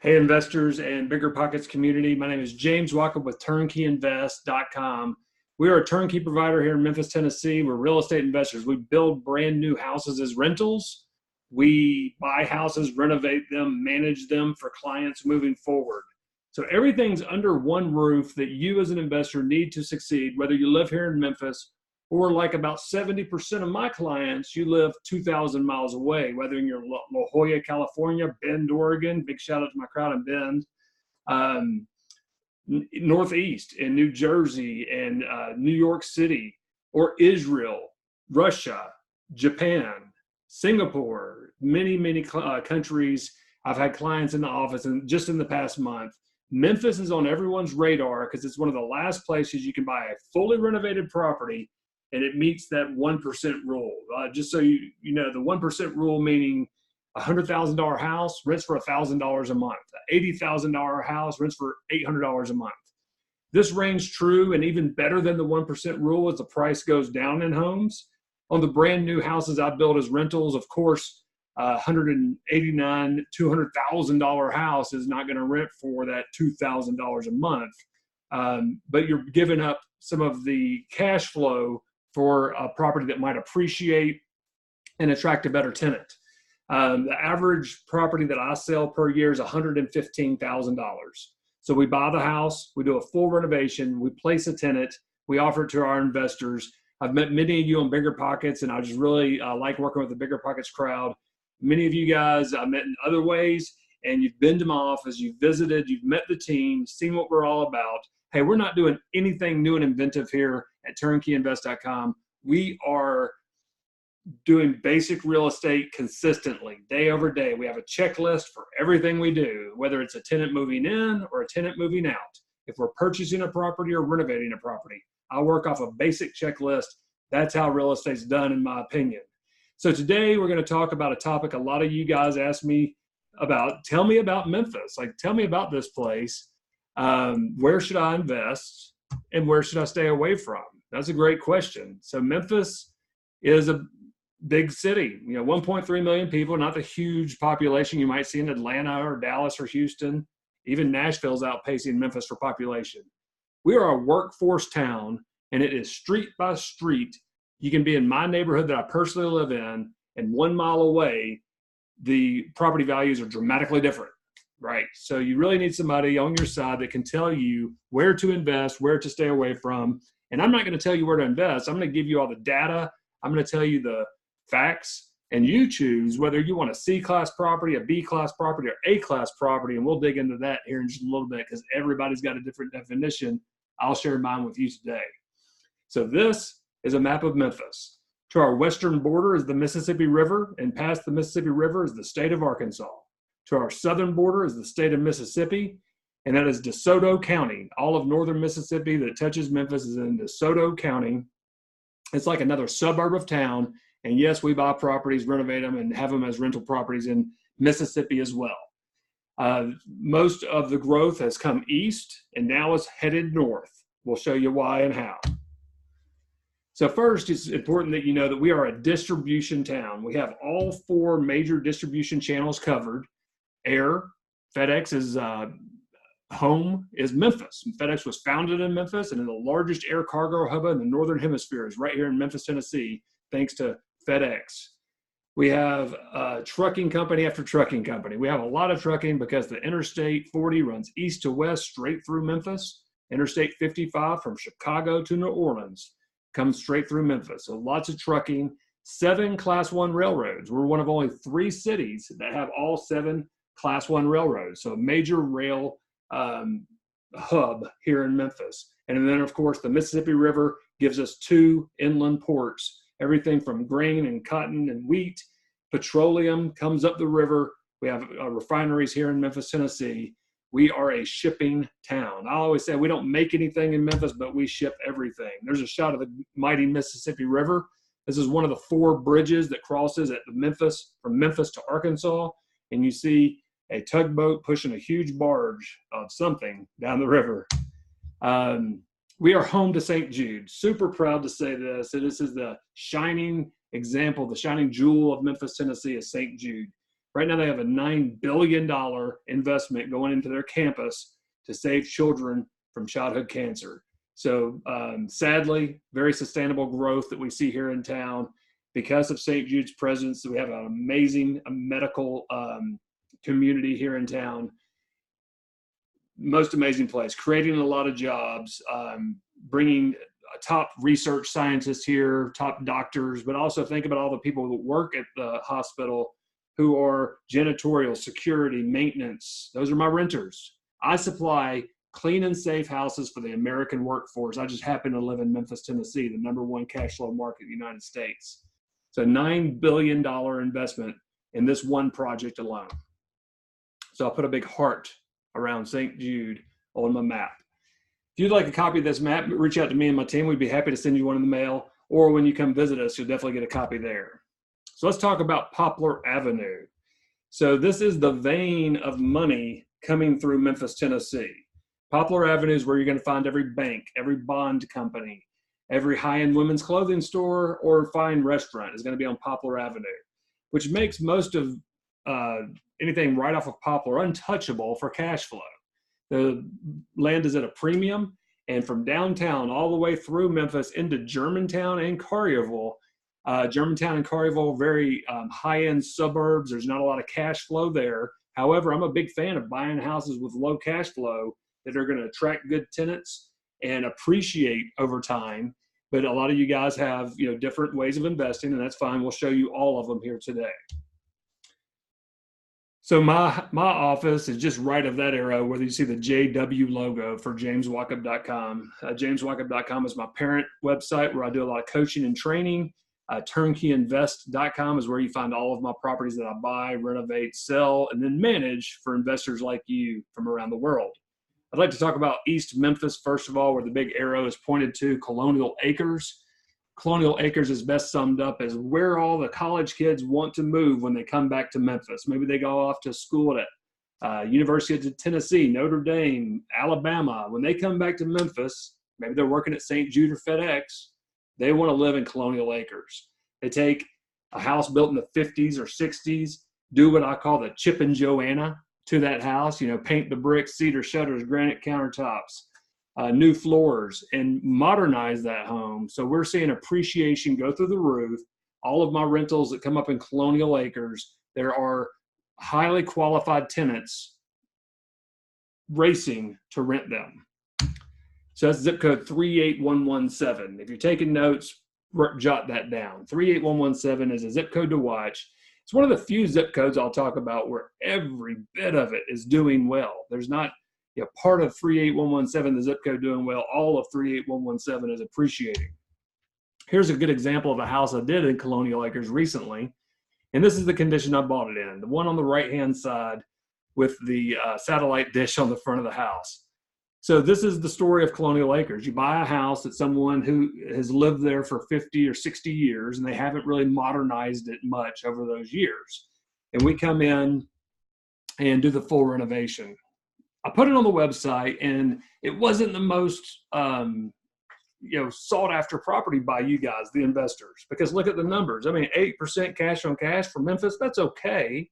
Hey, investors and Bigger Pockets community. My name is James Wachob with TurnkeyInvest.com. We are a turnkey provider here in Memphis, Tennessee. We're real estate investors. We build brand new houses as rentals. We buy houses, renovate them, manage them for clients moving forward. So everything's under one roof that you as an investor need to succeed, whether you live here in Memphis or like about 70% of my clients, you live 2,000 miles away, whether in your La Jolla, California, Bend, Oregon, big shout out to my crowd in Bend, Northeast in New Jersey and New York City, or Israel, Russia, Japan, Singapore, many countries. I've had clients in the office, and just in the past month, Memphis is on everyone's radar because it's one of the last places you can buy a fully renovated property and it meets that 1% rule. Just so you know, the 1% rule meaning a $100,000 house rents for $1,000 a month. An $80,000 house rents for $800 a month. This rings true and even better than the 1% rule as the price goes down in homes. On the brand new houses I build as rentals, of course, $189,000, $200,000 house is not going to rent for that $2,000 a month. But you're giving up some of the cash flow for a property that might appreciate and attract a better tenant. The average property that I sell per year is $115,000. So we buy the house, we do a full renovation, we place a tenant, we offer it to our investors. I've met many of you on Bigger Pockets, and I just really like working with the Bigger Pockets crowd. Many of you guys I met in other ways, and you've been to my office, you've visited, you've met the team, seen what we're all about. Hey, we're not doing anything new and inventive here at TurnkeyInvest.com. We are doing basic real estate consistently, day over day. We have a checklist for everything we do, whether it's a tenant moving in or a tenant moving out. If we're purchasing a property or renovating a property, I work off a basic checklist. That's how real estate's done, in my opinion. So today we're going to talk about a topic a lot of you guys ask me about. Tell me about Memphis. Like, tell me about this place. Where should I invest and where should I stay away from? That's a great question. So Memphis is a big city, 1.3 million people, not the huge population you might see in Atlanta or Dallas or Houston. Even Nashville's outpacing Memphis for population. We are a workforce town, and it is street by street. You can be in my neighborhood that I personally live in, and 1 mile away, the property values are dramatically different. Right. So you really need somebody on your side that can tell you where to invest, where to stay away from. And I'm not going to tell you where to invest. I'm going to give you all the data. I'm going to tell you the facts, and you choose whether you want a C-class property, a B-class property, or A-class property. And we'll dig into that here in just a little bit because everybody's got a different definition. I'll share mine with you today. So this is a map of Memphis. To our western border is the Mississippi River, and past the Mississippi River is the state of Arkansas. To our southern border is the state of Mississippi, and that is DeSoto County. All of northern Mississippi that touches Memphis is in DeSoto County. It's like another suburb of town, and yes, we buy properties, renovate them, and have them as rental properties in Mississippi as well. Most of the growth has come east and now is headed north. We'll show you why and how. So first, it's important that you know that we are a distribution town. We have all 4 major distribution channels covered. Air, FedEx's home is Memphis. FedEx was founded in Memphis, and the largest air cargo hub in the Northern Hemisphere is right here in Memphis, Tennessee, thanks to FedEx. We have trucking company after trucking company. We have a lot of trucking because the Interstate 40 runs east to west straight through Memphis. Interstate 55 from Chicago to New Orleans comes straight through Memphis. So lots of trucking. 7 Class 1 railroads. We're one of only 3 cities that have all 7 Class 1 railroads, so a major rail hub here in Memphis. And then, of course, the Mississippi River gives us 2 inland ports. Everything from grain and cotton and wheat, petroleum comes up the river. We have refineries here in Memphis, Tennessee. We are a shipping town. I always say we don't make anything in Memphis, but we ship everything. There's a shot of the mighty Mississippi River. This is one of the 4 bridges that crosses at from Memphis to Arkansas. And you see a tugboat pushing a huge barge of something down the river. We are home to St. Jude. Super proud to say this. This is the shining example, the shining jewel of Memphis, Tennessee is St. Jude. Right now they have a $9 billion investment going into their campus to save children from childhood cancer. So sadly, very sustainable growth that we see here in town. Because of St. Jude's presence, we have an amazing medical community here in town. Most amazing place, creating a lot of jobs, bringing top research scientists here, top doctors, but also think about all the people that work at the hospital who are janitorial, security, maintenance. Those are my renters. I supply clean and safe houses for the American workforce. I just happen to live in Memphis, Tennessee, the #1 cash flow market in the United States. It's a $9 billion investment in this one project alone. So I'll put a big heart around St. Jude on my map. If you'd like a copy of this map, reach out to me and my team. We'd be happy to send you one in the mail, or when you come visit us, you'll definitely get a copy there. So let's talk about Poplar Avenue. So this is the vein of money coming through Memphis, Tennessee. Poplar Avenue is where you're going to find every bank, every bond company, every high-end women's clothing store or fine restaurant is going to be on Poplar Avenue, which makes most of anything right off of Poplar untouchable for cash flow. The land is at a premium, and from downtown all the way through Memphis into Germantown and Collierville. Germantown and Collierville, very high-end suburbs. There's not a lot of cash flow there. However, I'm a big fan of buying houses with low cash flow that are going to attract good tenants and appreciate over time. But a lot of you guys have, different ways of investing, and that's fine. We'll show you all of them here today. So my office is just right of that arrow where you see the JW logo for jameswachob.com. Jameswachob.com is my parent website where I do a lot of coaching and training. Turnkeyinvest.com is where you find all of my properties that I buy, renovate, sell, and then manage for investors like you from around the world. I'd like to talk about East Memphis, first of all, where the big arrow is pointed to, Colonial Acres. Colonial Acres is best summed up as where all the college kids want to move when they come back to Memphis. Maybe they go off to school at University of Tennessee, Notre Dame, Alabama. When they come back to Memphis, maybe they're working at St. Jude or FedEx, they want to live in Colonial Acres. They take a house built in the 50s or 60s, do what I call the Chip and Joanna to that house, paint the bricks, cedar shutters, granite countertops, new floors, and modernize that home. So we're seeing appreciation go through the roof. All of my rentals that come up in Colonial Acres, there are highly qualified tenants racing to rent them. So that's zip code 38117. If you're taking notes, jot that down. 38117 is a zip code to watch. It's one of the few zip codes I'll talk about where every bit of it is doing well. There's not part of 38117, the zip code doing well. All of 38117 is appreciating. Here's a good example of a house I did in Colonial Acres recently. And this is the condition I bought it in. The one on the right-hand side with the satellite dish on the front of the house. So this is the story of Colonial Acres. You buy a house that someone who has lived there for 50 or 60 years, and they haven't really modernized it much over those years. And we come in and do the full renovation. I put it on the website, and it wasn't the most sought after property by you guys, the investors, because look at the numbers. I mean, 8% cash on cash for Memphis, that's okay.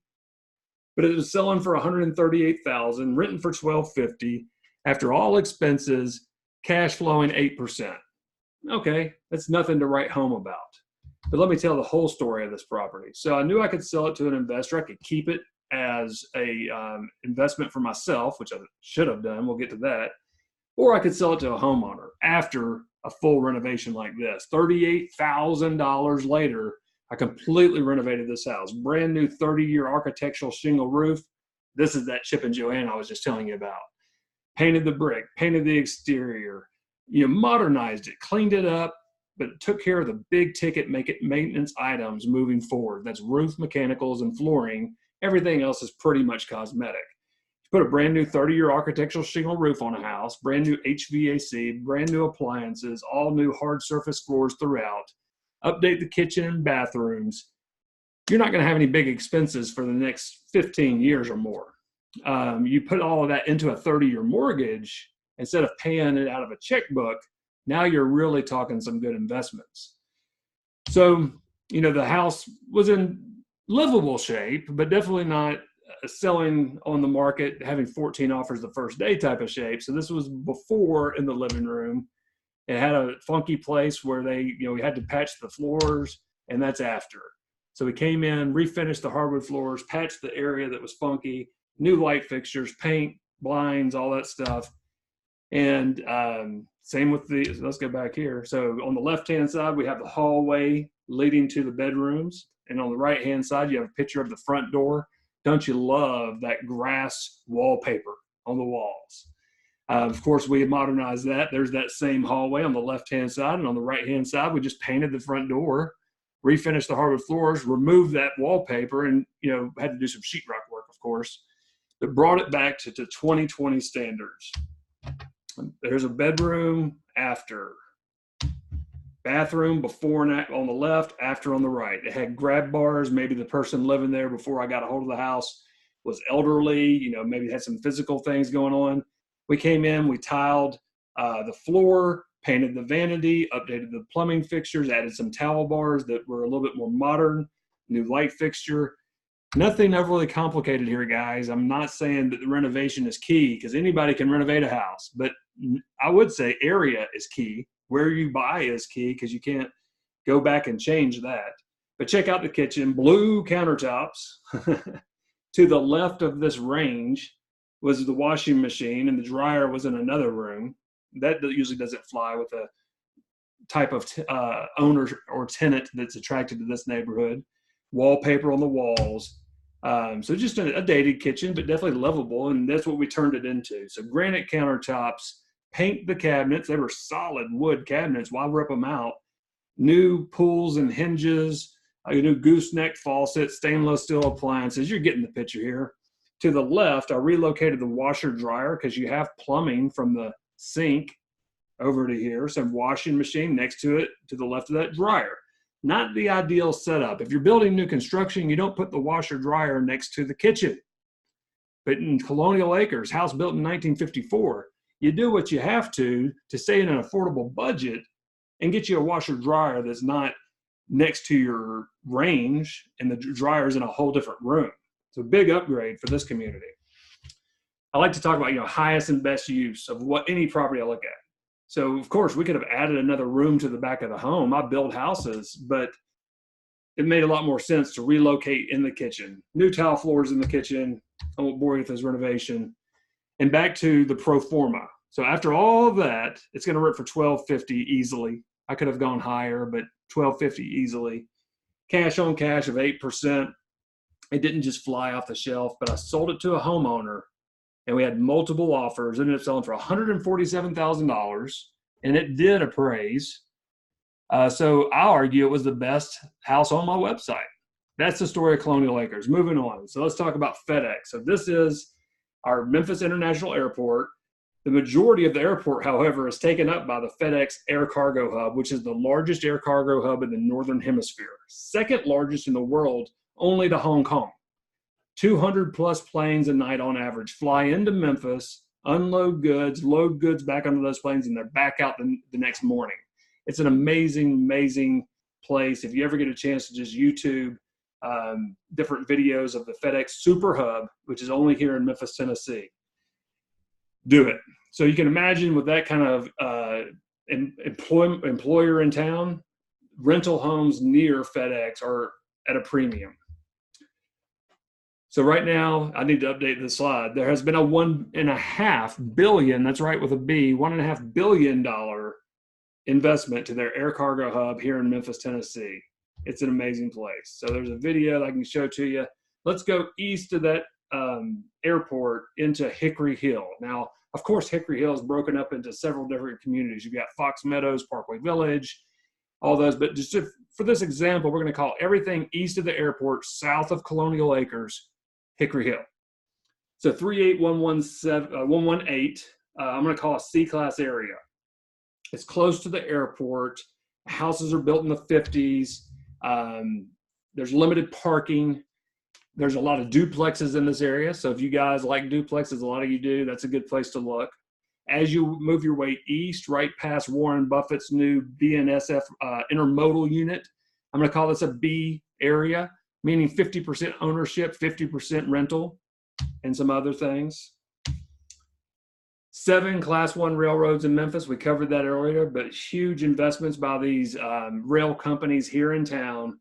But it was selling for $138,000, renting for $1,250. After all expenses, cash flowing 8%. Okay, that's nothing to write home about. But let me tell the whole story of this property. So I knew I could sell it to an investor. I could keep it as a investment for myself, which I should have done. We'll get to that. Or I could sell it to a homeowner after a full renovation like this. $38,000 later, I completely renovated this house. Brand new 30-year architectural shingle roof. This is that Chip and Joanna I was just telling you about. Painted the brick, painted the exterior, modernized it, cleaned it up, but took care of the big ticket maintenance items moving forward. That's roof, mechanicals, and flooring. Everything else is pretty much cosmetic. You put a brand new 30-year architectural shingle roof on a house, brand new HVAC, brand new appliances, all new hard surface floors throughout, update the kitchen and bathrooms. You're not going to have any big expenses for the next 15 years or more. You put all of that into a 30-year mortgage instead of paying it out of a checkbook. Now you're really talking some good investments. So, the house was in livable shape, but definitely not selling on the market, having 14 offers the first day type of shape. So this was before in the living room. It had a funky place where we had to patch the floors, and that's after. So we came in, refinished the hardwood floors, patched the area that was funky, new light fixtures, paint, blinds, all that stuff. And same with let's go back here. So on the left-hand side, we have the hallway leading to the bedrooms. And on the right-hand side, you have a picture of the front door. Don't you love that grass wallpaper on the walls? Of course, we modernized that. There's that same hallway on the left-hand side. And on the right-hand side, we just painted the front door, refinished the hardwood floors, removed that wallpaper, and had to do some sheetrock work, of course, but brought it back to 2020 standards. There's a bedroom after. Bathroom before and on the left, after on the right. It had grab bars. Maybe the person living there before I got a hold of the house was elderly, maybe had some physical things going on. We came in, we tiled the floor, painted the vanity, updated the plumbing fixtures, added some towel bars that were a little bit more modern, new light fixture. Nothing overly complicated here, guys. I'm not saying that the renovation is key, because anybody can renovate a house, but I would say area is key. Where you buy is key, because you can't go back and change that. But check out the kitchen, blue countertops. To the left of this range was the washing machine, and the dryer was in another room. That usually doesn't fly with a type of owner or tenant that's attracted to this neighborhood. Wallpaper on the walls. So just a dated kitchen, but definitely livable, and that's what we turned it into. So granite countertops, paint the cabinets. They were solid wood cabinets. Why rip them out? New pulls and hinges, new gooseneck faucet, stainless steel appliances. You're getting the picture here. To the left, I relocated the washer dryer, because you have plumbing from the sink over to here. Some washing machine next to it, to the left of that dryer. Not the ideal setup. If you're building new construction, you don't put the washer dryer next to the kitchen. But in Colonial Acres, house built in 1954, you do what you have to stay in an affordable budget and get you a washer dryer that's not next to your range, and the dryer's in a whole different room. It's a big upgrade for this community. I like to talk about, highest and best use of any property I look at. So of course we could have added another room to the back of the home. I build houses, but it made a lot more sense to relocate in the kitchen. New tile floors in the kitchen. I won't bore you with this renovation. And back to the pro forma. So after all of that, it's going to rent for $1,250 easily. I could have gone higher, but $1,250 easily. Cash on cash of 8%. It didn't just fly off the shelf, but I sold it to a homeowner, and we had multiple offers. Ended up selling for $147,000, and it did appraise. So I'll argue it was the best house on my website. That's the story of Colonial Acres. Moving on. So let's talk about FedEx. So this is our Memphis International Airport. The majority of the airport, however, is taken up by the FedEx Air Cargo Hub, which is the largest air cargo hub in the Northern Hemisphere. Second largest in the world, only to Hong Kong. 200 plus planes a night on average fly into Memphis, unload goods, load goods back onto those planes, and they're back out the next morning. It's an amazing, amazing place. If you ever get a chance to just YouTube different videos of the FedEx Super Hub, which is only here in Memphis, Tennessee, do it. So you can imagine, with that kind of employer in town, rental homes near FedEx are at a premium. So right now, I need to update this slide. There has been a $1.5 billion, that's right with a B, $1.5 billion investment to their air cargo hub here in Memphis, Tennessee. It's an amazing place. So there's a video that I can show to you. Let's go east of that airport into Hickory Hill. Now, of course, Hickory Hill is broken up into several different communities. You've got Fox Meadows, Parkway Village, all those. But just for this example, we're going to call everything east of the airport, south of Colonial Acres, Hickory Hill. So 118, I'm going to call a C-class area. It's close to the airport. Houses are built in the 50s. There's limited parking. There's a lot of duplexes in this area. So if you guys like duplexes, a lot of you do, that's a good place to look. As you move your way east, right past Warren Buffett's new BNSF intermodal unit, I'm going to call this a B area. meaning 50% ownership, 50% rental, and some other things. 7 Class 1 railroads in Memphis. We covered that earlier, but huge investments by these rail companies here in town.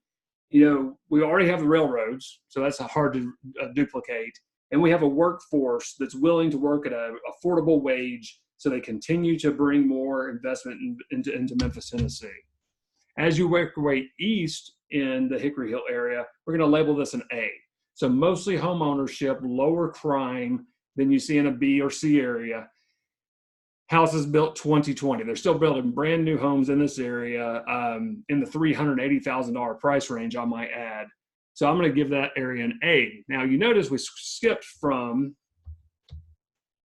You know, we already have the railroads, so that's hard to duplicate. And we have a workforce that's willing to work at an affordable wage, so they continue to bring more investment into Memphis, Tennessee. As you work your way east in the Hickory Hill area, we're going to label this an A. So mostly home ownership, lower crime than you see in a B or C area. Houses built 2020. They're still building brand new homes in this area in the $380,000 price range, I might add. So I'm going to give that area an A. Now, you notice we skipped from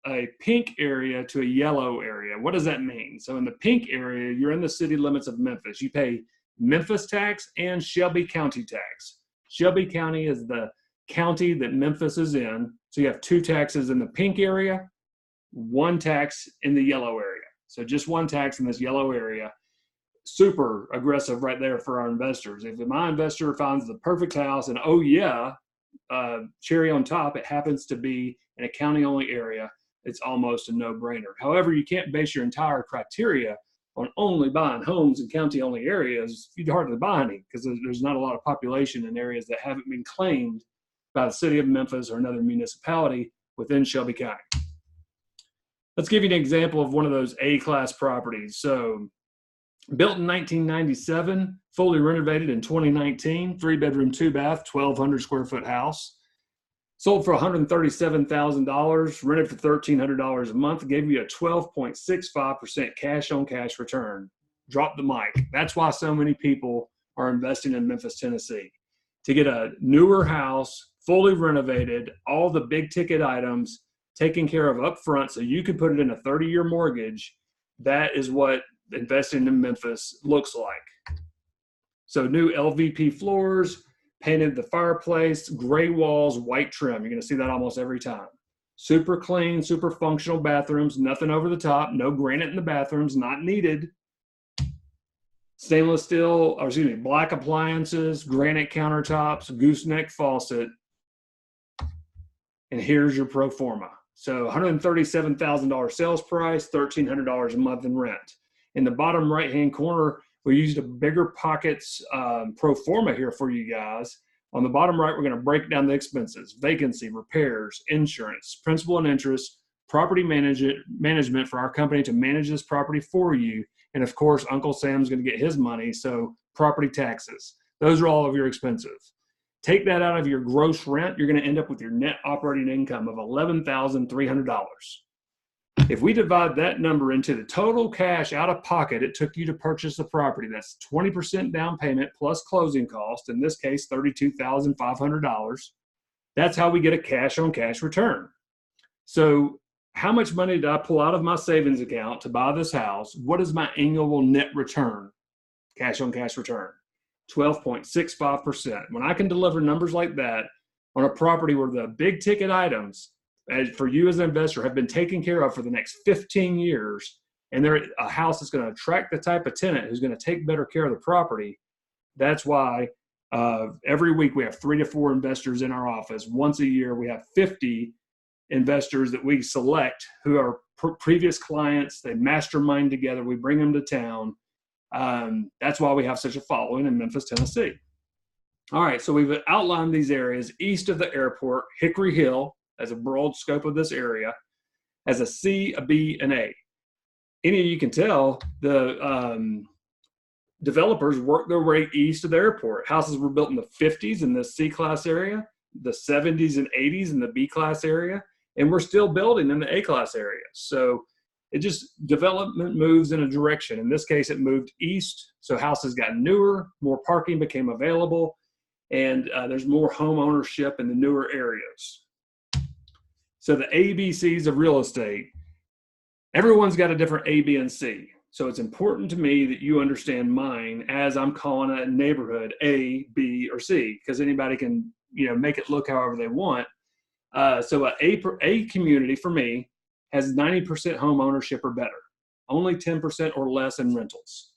a pink area to a yellow area. What does that mean? So in the pink area, you're in the city limits of Memphis. You pay Memphis tax and Shelby County tax. Shelby County is the county that Memphis is in. So you have 2 taxes in the pink area, 1 tax in the yellow area. So just 1 tax in this yellow area. Super aggressive right there for our investors. If my investor finds the perfect house and, oh yeah, cherry on top, it happens to be in a county-only area, it's almost a no-brainer. However, you can't base your entire criteria on only buying homes in county-only areas. You'd hardly buy any because there's not a lot of population in areas that haven't been claimed by the city of Memphis or another municipality within Shelby County. Let's give you an example of one of those A-class properties. So built in 1997, fully renovated in 2019, 3-bedroom, 2-bath, 1,200 square foot house. Sold for $137,000, rented for $1,300 a month, gave you a 12.65% cash on cash return. Drop the mic. That's why so many people are investing in Memphis, Tennessee. To get a newer house, fully renovated, all the big ticket items taken care of up front so you can put it in a 30-year mortgage, that is what investing in Memphis looks like. So new LVP floors, painted the fireplace, gray walls, white trim. You're going to see that almost every time. Super clean, super functional bathrooms, nothing over the top, no granite in the bathrooms, not needed. Stainless steel, or excuse me, black appliances, granite countertops, gooseneck faucet. And here's your pro forma. So $137,000 sales price, $1,300 a month in rent. In the bottom right-hand corner, we used a Bigger Pockets pro forma here for you guys. On the bottom right, we're going to break down the expenses: vacancy, repairs, insurance, principal and interest, property management for our company to manage this property for you. And of course, Uncle Sam's going to get his money, so property taxes. Those are all of your expenses. Take that out of your gross rent, you're going to end up with your net operating income of $11,300. If we divide that number into the total cash out of pocket it took you to purchase the property, that's 20% down payment plus closing cost, in this case, $32,500. That's how we get a cash on cash return. So how much money did I pull out of my savings account to buy this house? What is my annual net return, cash on cash return? 12.65%. When I can deliver numbers like that on a property where the big ticket items, as for you as an investor, have been taken care of for the next 15 years, and they're a house that's going to attract the type of tenant who's going to take better care of the property, that's why every week we have 3 to 4 investors in our office. Once a year, we have 50 investors that we select who are previous clients. They mastermind together. We bring them to town. That's why we have such a following in Memphis, Tennessee. All right, so we've outlined these areas east of the airport: Hickory Hill, as a broad scope of this area, as a C, a B, and A. Any of you can tell the developers worked their way east of the airport. Houses were built in the 50s in the C-class area, the 70s and 80s in the B-class area, and we're still building in the A-class area. So it just, development moves in a direction. In this case, it moved east, so houses got newer, more parking became available, and there's more home ownership in the newer areas. So the ABCs of real estate, everyone's got a different A, B, and C. So it's important to me that you understand mine as I'm calling a neighborhood A, B, or C, because anybody can, make it look however they want. So a community for me has 90% home ownership or better, only 10% or less in rentals.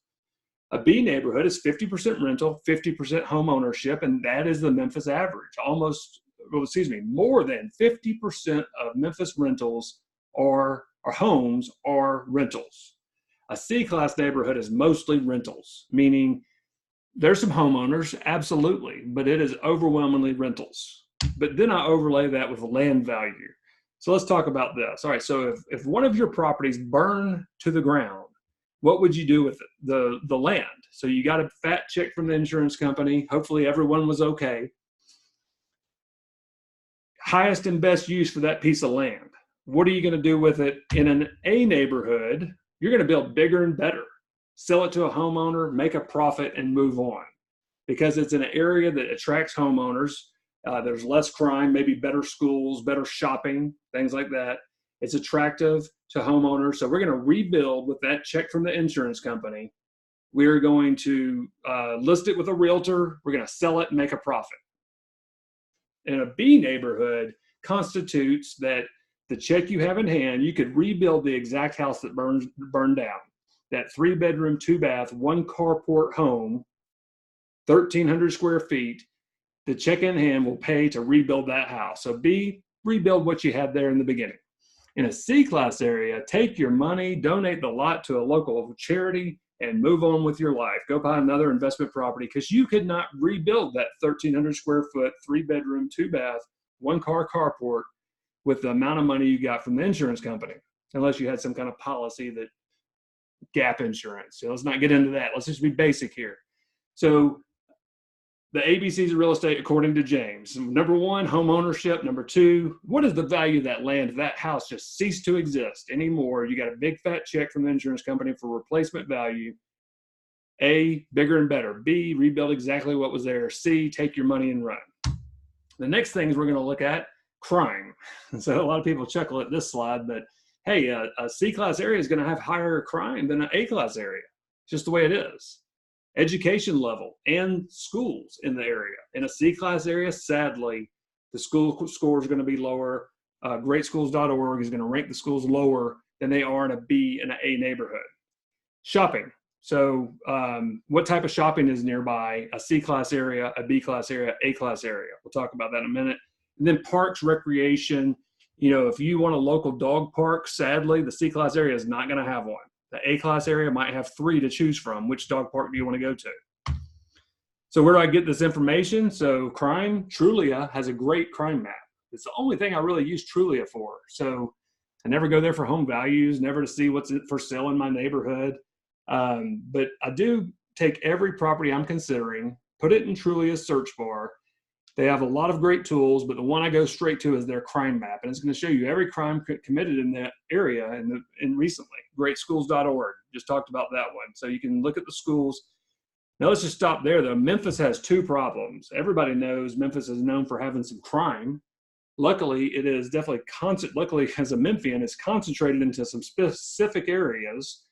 A B neighborhood is 50% rental, 50% home ownership, and that is the Memphis average. More than 50% of Memphis rentals or homes are rentals. A C-class neighborhood is mostly rentals, meaning there's some homeowners, absolutely, but it is overwhelmingly rentals. But then I overlay that with land value. So let's talk about this. All right, so if one of your properties burn to the ground, what would you do with it? The land? So you got a fat check from the insurance company. Hopefully everyone was okay. Highest and best use for that piece of land. What are you going to do with it? In an A neighborhood, you're going to build bigger and better. Sell it to a homeowner, make a profit, and move on. Because it's in an area that attracts homeowners. There's less crime, maybe better schools, better shopping, things like that. It's attractive to homeowners. So we're going to rebuild with that check from the insurance company. We're going to list it with a realtor. We're going to sell it and make a profit. In a B neighborhood constitutes that the check you have in hand, you could rebuild the exact house that burned down. That 3-bedroom, 2-bath, 1 carport home, 1,300 square feet. The check in hand will pay to rebuild that house. So B, rebuild what you had there in the beginning. In a C-class area, take your money, donate the lot to a local charity, and move on with your life. Go buy another investment property because you could not rebuild that 1,300 square foot, 3-bedroom, 2-bath, 1-car carport with the amount of money you got from the insurance company, unless you had some kind of policy that gap insurance. So let's not get into that. Let's just be basic here. So the ABCs of real estate, according to James. Number 1, home ownership. Number 2, what is the value of that land? If that house just ceased to exist anymore, you got a big fat check from the insurance company for replacement value. A, bigger and better. B, rebuild exactly what was there. C, take your money and run. The next things we're going to look at, crime. So a lot of people chuckle at this slide, but hey, a C-class area is going to have higher crime than an A-class area. It's just the way it is. Education level and schools in the area. In a C-class area, sadly, the school score is going to be lower. Greatschools.org is going to rank the schools lower than they are in a B and an A neighborhood. Shopping. So what type of shopping is nearby? A C-class area, a B-class area, A-class area. We'll talk about that in a minute. And then parks, recreation. You know, if you want a local dog park, sadly, the C-class area is not going to have one. The A-class area might have 3 to choose from. Which dog park do you want to go to? So where do I get this information? So crime, Trulia has a great crime map. It's the only thing I really use Trulia for. So I never go there for home values, never to see what's for sale in my neighborhood. But I do take every property I'm considering, put it in Trulia's search bar. They have a lot of great tools, but the one I go straight to is their crime map. And it's going to show you every crime committed in that area and recently. Greatschools.org, just talked about that one. So you can look at the schools. Now let's just stop there though. Memphis has 2 problems. Everybody knows Memphis is known for having some crime. Luckily, it is definitely luckily as a Memphian, it's concentrated into some specific areas.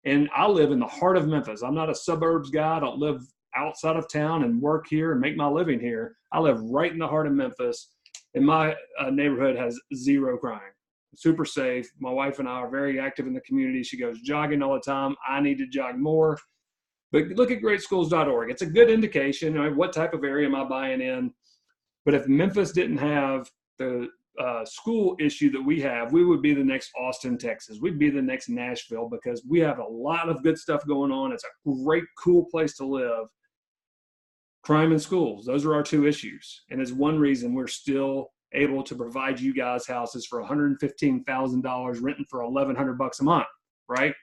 And I live in the heart of Memphis. I'm not a suburbs guy. I don't live outside of town and work here and make my living here. I live right in the heart of Memphis, and my neighborhood has 0 crime. Super safe. My wife and I are very active in the community. She goes jogging all the time. I need to jog more. But look at greatschools.org. It's a good indication of what type of area am I buying in. But if Memphis didn't have the school issue that we have, we would be the next Austin, Texas. We'd be the next Nashville because we have a lot of good stuff going on. It's a great, cool place to live. Crime and schools, those are our 2 issues. And it's one reason we're still able to provide you guys houses for $115,000, renting for $1,100 a month, right?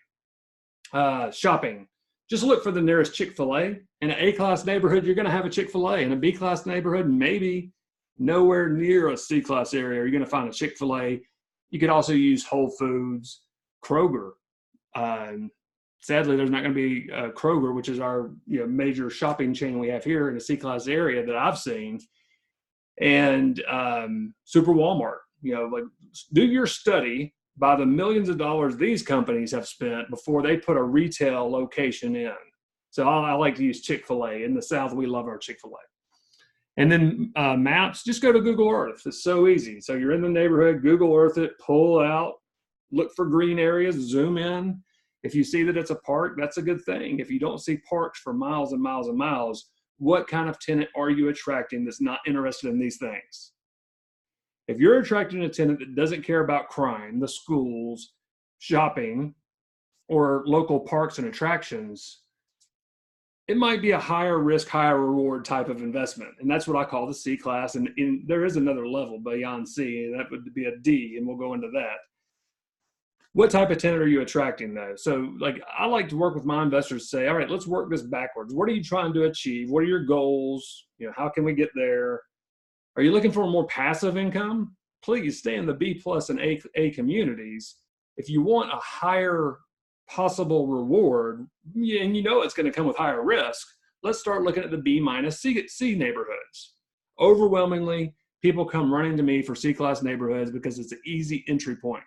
Shopping. Just look for the nearest Chick-fil-A. In an A-class neighborhood, you're going to have a Chick-fil-A. In a B-class neighborhood, maybe nowhere near a C-class area, you're going to find a Chick-fil-A. You could also use Whole Foods, Kroger. Sadly, there's not going to be Kroger, which is our major shopping chain we have here in a C-class area that I've seen, and Super Walmart. Like do your study by the millions of dollars these companies have spent before they put a retail location in. So I like to use Chick-fil-A. In the South, we love our Chick-fil-A. And then maps, just go to Google Earth. It's so easy. So you're in the neighborhood, Google Earth it, pull out, look for green areas, zoom in. If you see that it's a park, that's a good thing. If you don't see parks for miles and miles and miles, what kind of tenant are you attracting that's not interested in these things? If you're attracting a tenant that doesn't care about crime, the schools, shopping, or local parks and attractions, it might be a higher risk, higher reward type of investment. And that's what I call the C class. And there is another level beyond C, and that would be a D, and we'll go into that. What type of tenant are you attracting though? So like, I like to work with my investors to say, all right, let's work this backwards. What are you trying to achieve? What are your goals? How can we get there? Are you looking for a more passive income? Please stay in the B plus and A communities. If you want a higher possible reward, and it's going to come with higher risk, let's start looking at the B minus C neighborhoods. Overwhelmingly, people come running to me for C-class neighborhoods because it's an easy entry point.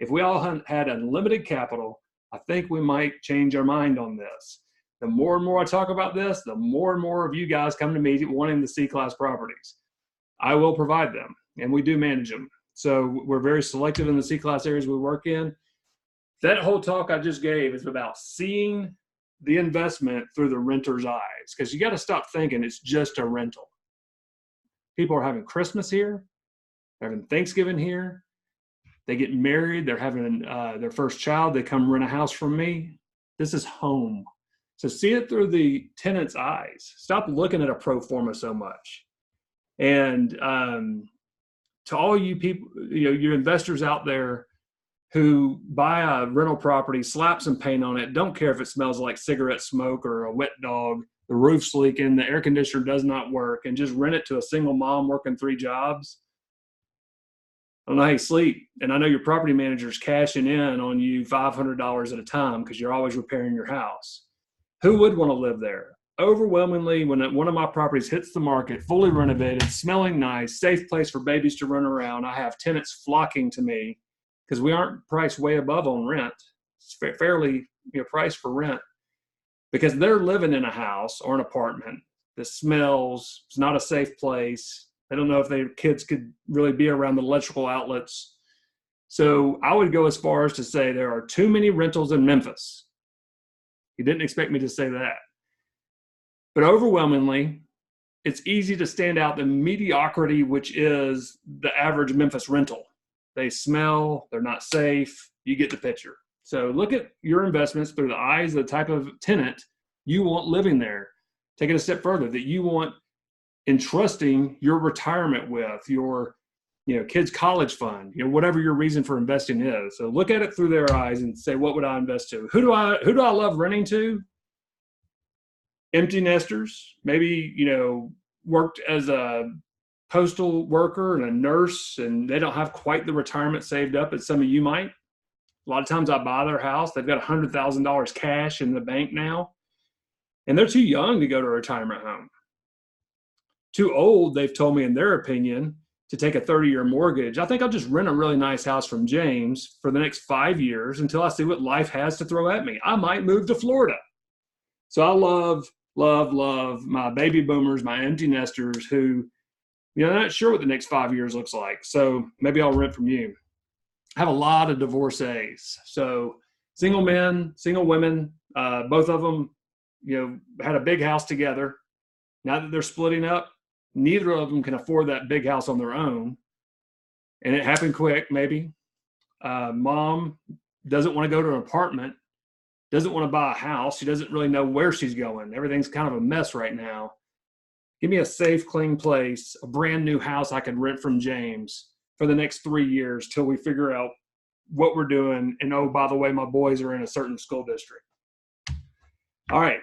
If we all had unlimited capital, I think we might change our mind on this. The more and more I talk about this, the more and more of you guys come to me wanting the C-class properties. I will provide them, and we do manage them. So we're very selective in the C-class areas we work in. That whole talk I just gave is about seeing the investment through the renter's eyes, because you got to stop thinking it's just a rental. People are having Christmas here, they're having Thanksgiving here, they get married, they're having their first child, they come rent a house from me. This is home. So see it through the tenant's eyes. Stop looking at a pro forma so much. And to all you people, your investors out there who buy a rental property, slap some paint on it, don't care if it smells like cigarette smoke or a wet dog, the roof's leaking, the air conditioner does not work, and just rent it to a single mom working 3 jobs. I don't know how you sleep. And I know your property manager's cashing in on you $500 at a time because you're always repairing your house. Who would want to live there? Overwhelmingly, when one of my properties hits the market, fully renovated, smelling nice, safe place for babies to run around, I have tenants flocking to me because we aren't priced way above on rent. It's fairly priced for rent because they're living in a house or an apartment that smells. It's not a safe place. They don't know if their kids could really be around the electrical outlets. So I would go as far as to say there are too many rentals in Memphis. You didn't expect me to say that. But overwhelmingly, it's easy to stand out the mediocrity, which is the average Memphis rental. They smell, they're not safe, you get the picture. So look at your investments through the eyes of the type of tenant you want living there. Take it a step further, that you want entrusting your retirement with, your kids' college fund, whatever your reason for investing is. So look at it through their eyes and say, what would I invest to? Who do I love renting to? Empty nesters, maybe, worked as a postal worker and a nurse, and they don't have quite the retirement saved up as some of you might. A lot of times I buy their house. They've got $100,000 cash in the bank now, and they're too young to go to a retirement home. Too old, they've told me, in their opinion, to take a 30-year mortgage. I think I'll just rent a really nice house from James for the next 5 years until I see what life has to throw at me. I might move to Florida. So I love my baby boomers, my empty nesters who, they're not sure what the next 5 years looks like. So maybe I'll rent from you. I have a lot of divorcees. So single men, single women, both of them, had a big house together. Now that they're splitting up, neither of them can afford that big house on their own. And it happened quick, maybe. Mom doesn't want to go to an apartment, doesn't want to buy a house. She doesn't really know where she's going. Everything's kind of a mess right now. Give me a safe, clean place, a brand new house I could rent from James for the next 3 years till we figure out what we're doing. And oh, by the way, my boys are in a certain school district. All right.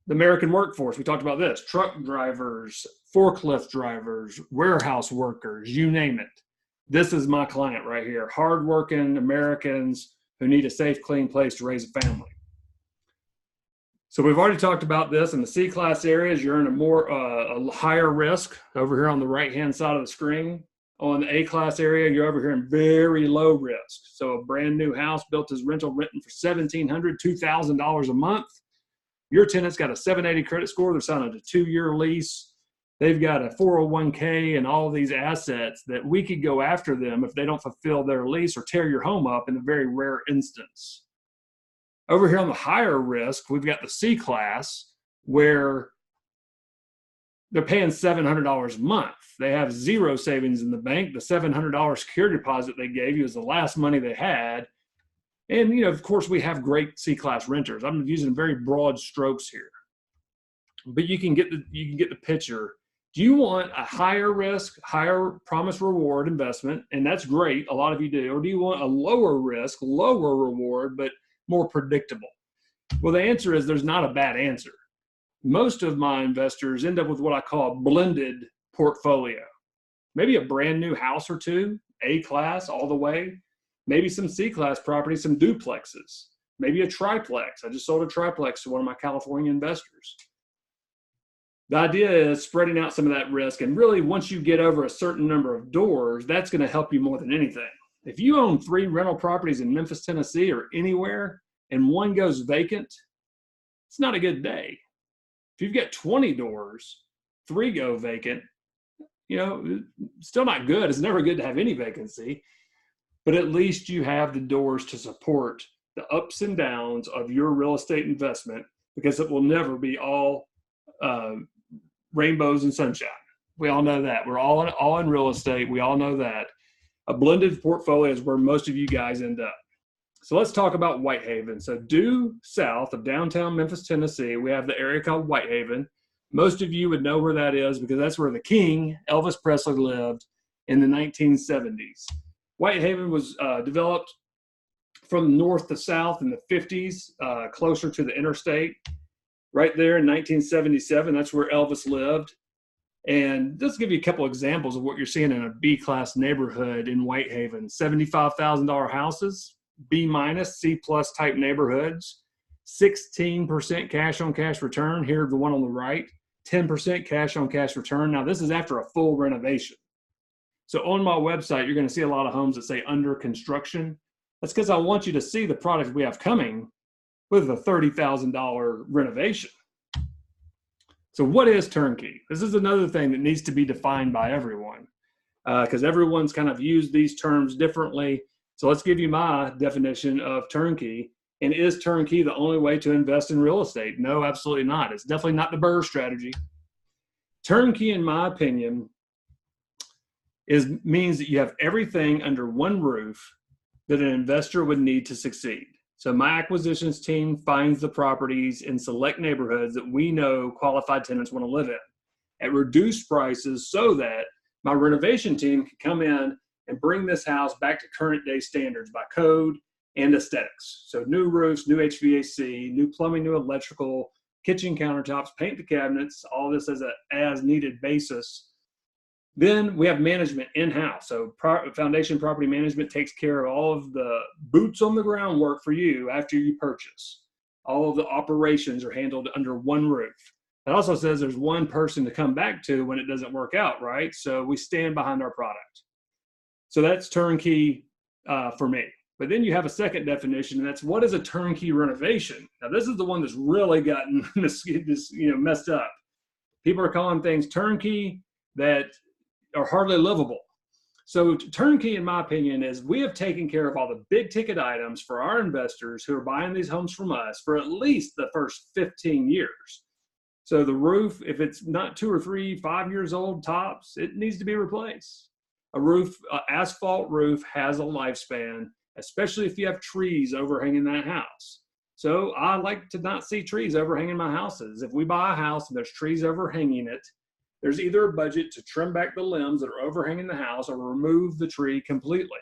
The American workforce, we talked about this. Truck drivers, forklift drivers, warehouse workers, you name it. This is my client right here. Hardworking Americans who need a safe, clean place to raise a family. So we've already talked about this. In the C-class areas, you're in a higher risk over here on the right-hand side of the screen. On the A-class area, you're over here in very low risk. So a brand new house built as rental, renting for $1,700, $2,000 a month. Your tenant's got a 780 credit score. They're signing a 2-year lease. They've got a 401k and all of these assets that we could go after them if they don't fulfill their lease or tear your home up in a very rare instance. Over here on the higher risk, we've got the C class, where they're paying $700 a month. They have zero savings in the bank. The $700 security deposit they gave you is the last money they had. And, you know, of course, we have great C-class renters. I'm using very broad strokes here, but you can get the picture. Do you want a higher risk, higher promise reward investment? And that's great. A lot of you do. Or do you want a lower risk, lower reward, but more predictable? Well, the answer is there's not a bad answer. Most of my investors end up with what I call a blended portfolio. Maybe a brand new house or two, A-class all the way. Maybe some C-class properties, some duplexes. Maybe a triplex. I just sold a triplex to one of my California investors. The idea is spreading out some of that risk. And really, once you get over a certain number of doors, that's going to help you more than anything. If you own 3 rental properties in Memphis, Tennessee, or anywhere, and one goes vacant, it's not a good day. If you've got 20 doors, 3 go vacant, you know, still not good. It's never good to have any vacancy, but at least you have the doors to support the ups and downs of your real estate investment, because it will never be all rainbows and sunshine. We all know that. We're all in real estate. We all know that. A blended portfolio is where most of you guys end up. So let's talk about Whitehaven. So due south of downtown Memphis, Tennessee, we have the area called Whitehaven. Most of you would know where that is because that's where the king, Elvis Presley, lived in the 1970s. Whitehaven was developed from north to south in the 50s, closer to the interstate. Right there in 1977, that's where Elvis lived. And let's give you a couple examples of what you're seeing in a B-class neighborhood in Whitehaven. $75,000 houses, B-, C+ type neighborhoods, 16% cash on cash return. Here, the one on the right, 10% cash on cash return. Now, this is after a full renovation. So on my website, you're going to see a lot of homes that say under construction. That's because I want you to see the product we have coming with a $30,000 renovation. So what is turnkey? This is another thing that needs to be defined by everyone, because everyone's kind of used these terms differently. So let's give you my definition of turnkey. And is turnkey the only way to invest in real estate? No, absolutely not. It's definitely not the Burr strategy. Turnkey, in my opinion, means that you have everything under one roof that an investor would need to succeed. So my acquisitions team finds the properties in select neighborhoods that we know qualified tenants want to live in at reduced prices, so that my renovation team can come in and bring this house back to current day standards by code and aesthetics. So new roofs, new HVAC, new plumbing, new electrical, kitchen countertops, paint the cabinets, all this as a as needed basis. Then we have management in-house. So foundation property management takes care of all of the boots on the ground work for you after you purchase. All of the operations are handled under one roof. It also says there's one person to come back to when it doesn't work out, right? So we stand behind our product. So that's turnkey for me. But then you have a second definition, and that's what is a turnkey renovation? Now this is the one that's really gotten messed up. People are calling things turnkey that are hardly livable. So turnkey, in my opinion, is we have taken care of all the big ticket items for our investors who are buying these homes from us for at least the first 15 years. So the roof, if it's not 2 or 3, 5 years old tops, it needs to be replaced. A roof, asphalt roof has a lifespan, especially if you have trees overhanging that house. So I like to not see trees overhanging my houses. If we buy a house and there's trees overhanging it, there's either a budget to trim back the limbs that are overhanging the house or remove the tree completely.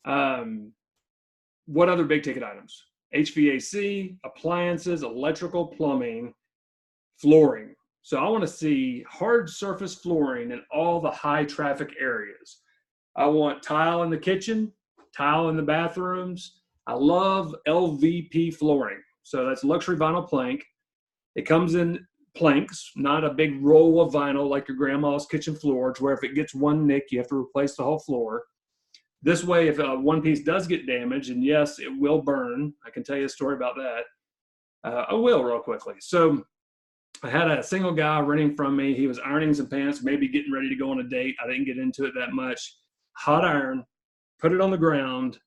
What other big ticket items? HVAC, appliances, electrical, plumbing, flooring. So I want to see hard surface flooring in all the high traffic areas. I want tile in the kitchen, tile in the bathrooms. I love LVP flooring. So that's luxury vinyl plank. It comes in planks, not a big roll of vinyl like your grandma's kitchen floor, to where if it gets one nick, you have to replace the whole floor. This way, if one piece does get damaged, and yes, it will burn. I can tell you a story about that. I will real quickly. So I had a single guy renting from me. He was ironing some pants, maybe getting ready to go on a date. I didn't get into it that much. Hot iron, put it on the ground,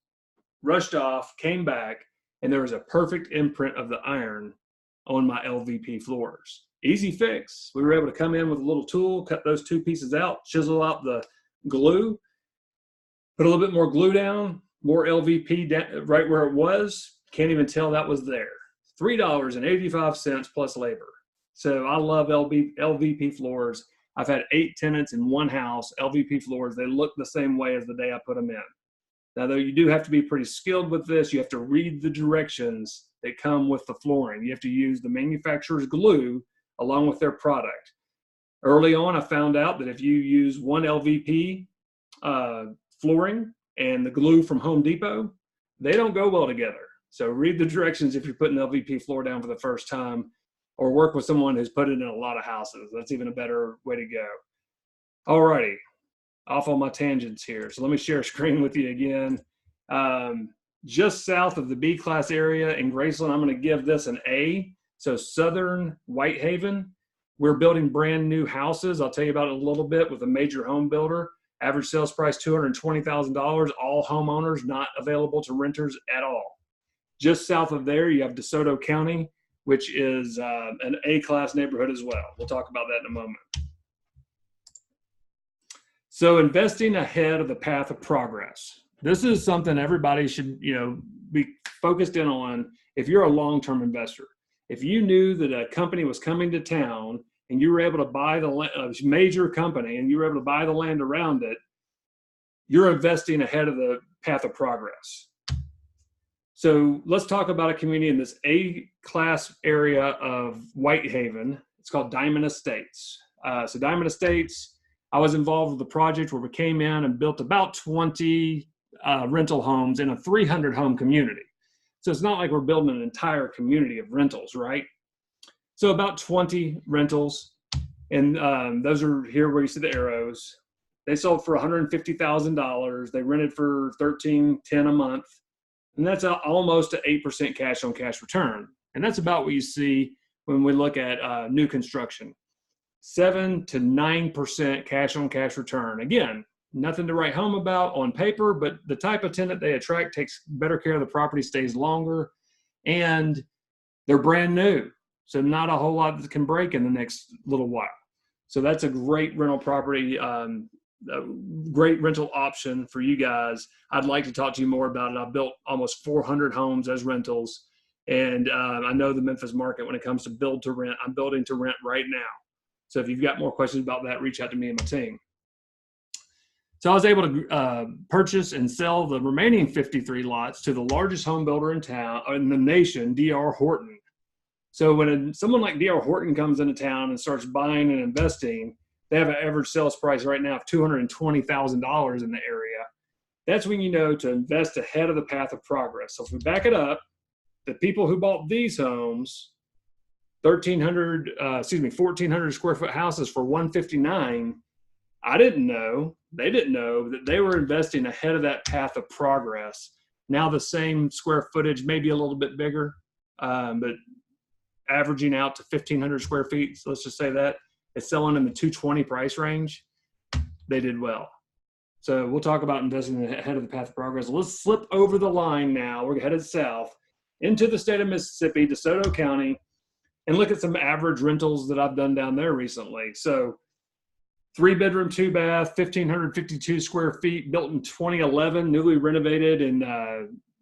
rushed off, came back, and there was a perfect imprint of the iron on my LVP floors. Easy fix. We were able to come in with a little tool, cut those two pieces out, chisel out the glue, put a little bit more glue down, more LVP right where it was. Can't even tell that was there. $3.85 plus labor. So I love LVP floors. I've had 8 tenants in one house, LVP floors. They look the same way as the day I put them in. Now, though, you do have to be pretty skilled with this. You have to read the directions that come with the flooring. You have to use the manufacturer's glue along with their product. Early on, I found out that if you use one LVP flooring and the glue from Home Depot, they don't go well together. So read the directions if you're putting LVP floor down for the first time, or work with someone who's put it in a lot of houses. That's even a better way to go. All righty, off on my tangents here. So let me share a screen with you again. Just south of the B-class area in Graceland, I'm going to give this an A. So Southern Whitehaven, we're building brand new houses. I'll tell you about it a little bit with a major home builder. Average sales price, $220,000. All homeowners, not available to renters at all. Just south of there, you have DeSoto County, which is an A-class neighborhood as well. We'll talk about that in a moment. So investing ahead of the path of progress. This is something everybody should, be focused in on if you're a long-term investor. If you knew that a company was coming to town and you were able to buy a major company and you were able to buy the land around it, you're investing ahead of the path of progress. So let's talk about a community in this A-class area of Whitehaven. It's called Diamond Estates. So Diamond Estates, I was involved with the project where we came in and built about 20 rental homes in a 300-home community. So it's not like we're building an entire community of rentals, right? So about 20 rentals, and those are here where you see the arrows. They sold for $150,000. They rented for $13.10 a month. And that's almost an 8% cash on cash return. And that's about what you see when we look at new construction. 7 to 9% cash on cash return. Again, nothing to write home about on paper, but the type of tenant they attract takes better care of the property, stays longer, and they're brand new. So not a whole lot that can break in the next little while. So that's a great rental property, a great rental option for you guys. I'd like to talk to you more about it. I've built almost 400 homes as rentals, and I know the Memphis market when it comes to build to rent. I'm building to rent right now. So if you've got more questions about that, reach out to me and my team. So I was able to purchase and sell the remaining 53 lots to the largest home builder in town, in the nation, D.R. Horton. So when someone like D.R. Horton comes into town and starts buying and investing, they have an average sales price right now of $220,000 in the area. That's when you know to invest ahead of the path of progress. So if we back it up, the people who bought these homes, 1,400 square foot houses for $159,000, I didn't know, they didn't know that they were investing ahead of that path of progress. Now the same square footage, maybe a little bit bigger, but averaging out to 1,500 square feet. So let's just say that it's selling in the $220 price range. They did well. So we'll talk about investing ahead of the path of progress. Let's slip over the line now. We're headed south into the state of Mississippi, DeSoto County, and look at some average rentals that I've done down there recently. So 3-bedroom, 2-bath, 1,552 square feet, built in 2011, newly renovated in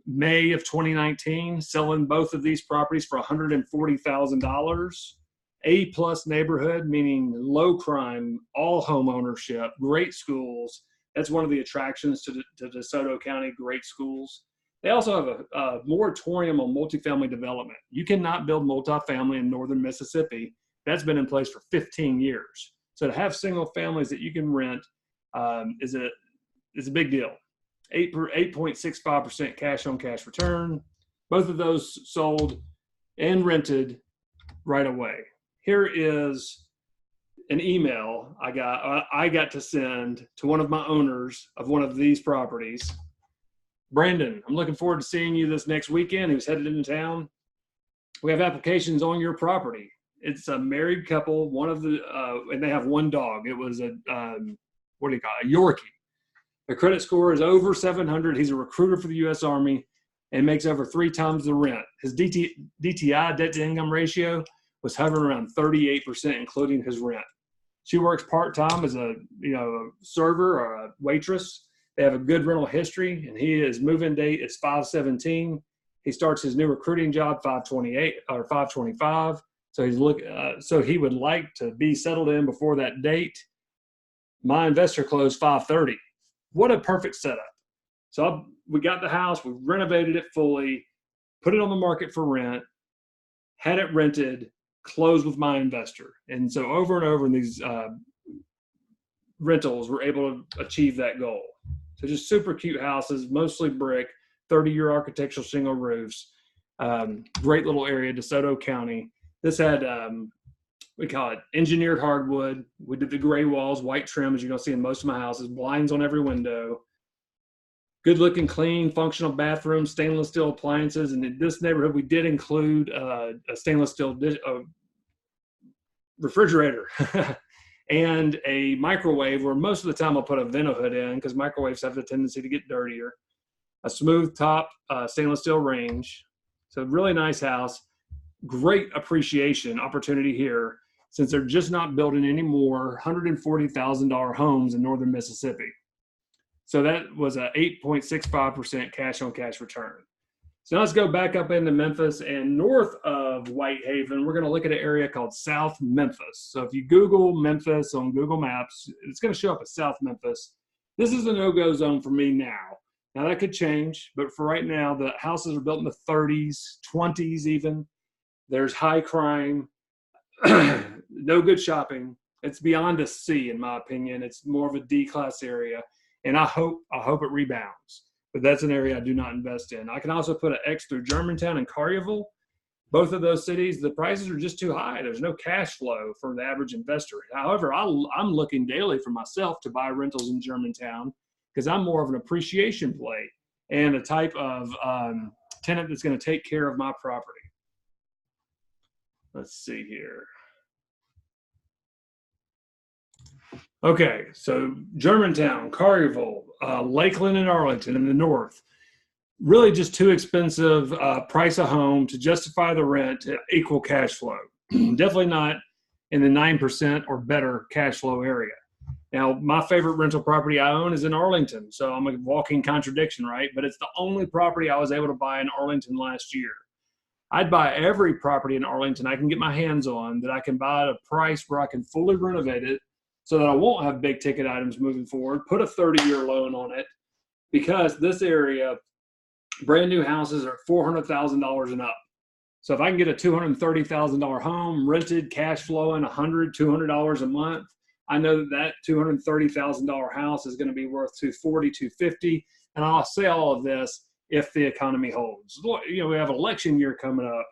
May of 2019, selling both of these properties for $140,000. A-plus neighborhood, meaning low crime, all home ownership, great schools. That's one of the attractions to DeSoto County, great schools. They also have a moratorium on multifamily development. You cannot build multifamily in northern Mississippi. That's been in place for 15 years. So to have single families that you can rent is a big deal. 8.65% cash on cash return. Both of those sold and rented right away. Here is an email I got to send to one of my owners of one of these properties. Brandon, I'm looking forward to seeing you this next weekend. He was headed into town. We have applications on your property. It's a married couple, and they have one dog. It was a Yorkie. Their credit score is over 700. He's a recruiter for the U.S. Army. and makes over 3 times the rent. His DTI, debt to income ratio, was hovering around 38%, including his rent. She works part-time as a server or a waitress. They have a good rental history, and his move-in date is 5/17. He starts his new recruiting job 5/28 or 5/25. So he would like to be settled in before that date. My investor closed 5/30. What a perfect setup. So we got the house, we renovated it fully, put it on the market for rent, had it rented, closed with my investor. And so over and over in these rentals, we're able to achieve that goal. So just super cute houses, mostly brick, 30-year architectural shingle roofs. Great little area, DeSoto County. This had, we call it engineered hardwood. We did the gray walls, white trim, as you're going to see in most of my houses, blinds on every window. Good looking, clean, functional bathroom, stainless steel appliances. And in this neighborhood, we did include a stainless steel refrigerator and a microwave, where most of the time I'll put a vento hood in because microwaves have the tendency to get dirtier. A smooth top stainless steel range. So really nice house. Great appreciation opportunity here, since they're just not building any more $140,000 homes in northern Mississippi. So that was a 8.65% cash on cash return. So now let's go back up into Memphis, and north of Whitehaven, we're going to look at an area called South Memphis. So if you Google Memphis on Google Maps, it's going to show up as South Memphis. This is a no-go zone for me now. Now that could change, but for right now, the houses are built in the 30s, 20s even. There's high crime, no good shopping. It's beyond a C, in my opinion. It's more of a D-class area, and I hope it rebounds. But that's an area I do not invest in. I can also put an X through Germantown and Collierville. Both of those cities, the prices are just too high. There's no cash flow for the average investor. However, I'm looking daily for myself to buy rentals in Germantown because I'm more of an appreciation play and a type of tenant that's going to take care of my property. Let's see here. Okay, so Germantown, Collierville, Lakeland, and Arlington in the north. Really just too expensive price a home to justify the rent to equal cash flow. Definitely not in the 9% or better cash flow area. Now, my favorite rental property I own is in Arlington, so I'm a walking contradiction, right? But it's the only property I was able to buy in Arlington last year. I'd buy every property in Arlington I can get my hands on that I can buy at a price where I can fully renovate it so that I won't have big ticket items moving forward, put a 30-year loan on it, because this area, brand new houses are $400,000 and up. So if I can get a $230,000 home rented, cash flowing $100, $200 a month, I know that $230,000 house is going to be worth $240, $250, and I'll say all of this if the economy holds. You know, we have an election year coming up.